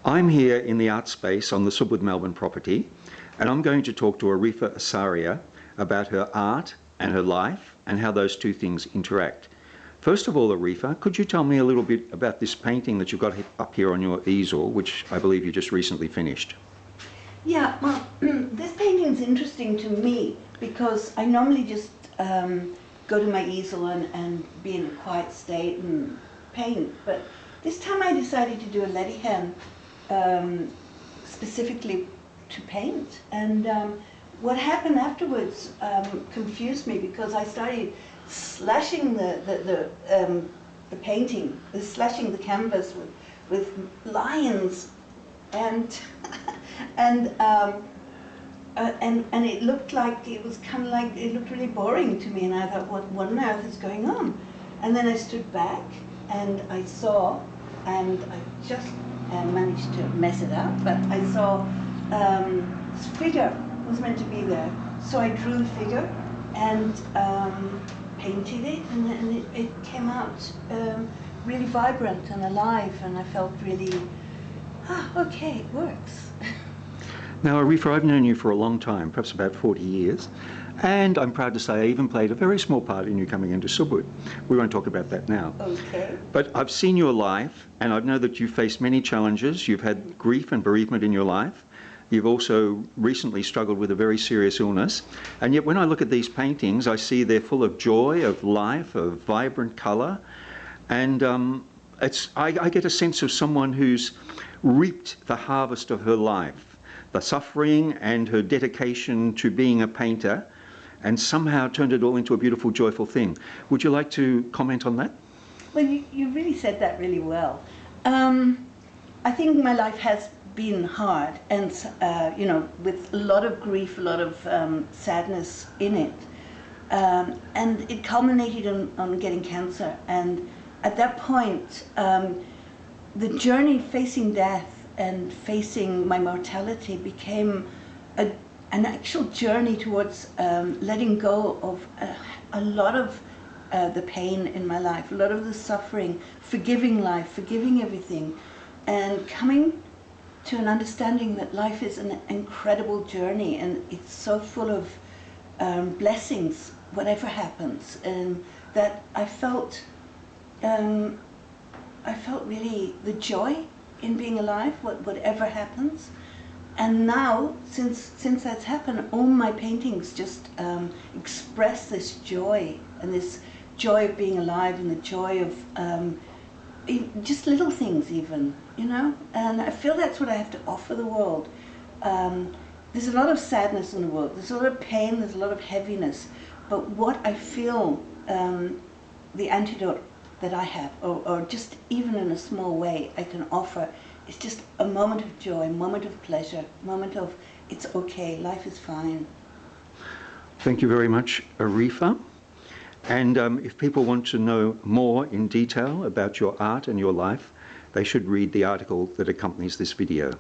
I'm here in the art space on the Subwood Melbourne property, and I'm going to talk to Arifa Asariah about her art and her life and how those two things interact. First of all, Arifa, could you tell me a little bit about this painting that you've got up here on your easel, which I believe you just recently finished? Yeah, well, this painting is interesting to me because I normally just go to my easel and be in a quiet state and paint, but this time I decided to do a leady hand specifically to paint, and what happened afterwards confused me because I started slashing the painting, slashing the canvas with lines, and and it looked like it was kind of like, it looked really boring to me, and I thought, what on earth is going on? And then I stood back and I saw, and I just managed to mess it up, but I saw this figure was meant to be there. So I drew the figure and painted it, and it came out really vibrant and alive, and I felt really, okay, it works. Now, Arifa, I've known you for a long time, perhaps about 40 years, and I'm proud to say I even played a very small part in you coming into Subwood. We won't talk about that now. Okay. But I've seen your life, and I know that you've faced many challenges. You've had grief and bereavement in your life. You've also recently struggled with a very serious illness. And yet when I look at these paintings, I see they're full of joy, of life, of vibrant colour. And I get a sense of someone who's reaped the harvest of her life, the suffering and her dedication to being a painter, and somehow turned it all into a beautiful, joyful thing. Would you like to comment on that? Well, you really said that really well. I think my life has been hard, and you know, with a lot of grief, a lot of sadness in it, and it culminated on getting cancer. And at that point, the journey facing death and facing my mortality became an actual journey towards letting go of a lot of the pain in my life, a lot of the suffering, forgiving life, forgiving everything, and coming to an understanding that life is an incredible journey, and it's so full of blessings, whatever happens, and that I felt really the joy in being alive, whatever happens. And now, since that's happened, all my paintings just express this joy, and this joy of being alive, and the joy of just little things even, you know? And I feel that's what I have to offer the world. There's a lot of sadness in the world, there's a lot of pain, there's a lot of heaviness, but what I feel, the antidote that I have, or just even in a small way I can offer, it's just a moment of joy, a moment of pleasure, a moment of, it's okay, life is fine. Thank you very much, Arifa. And if people want to know more in detail about your art and your life, they should read the article that accompanies this video.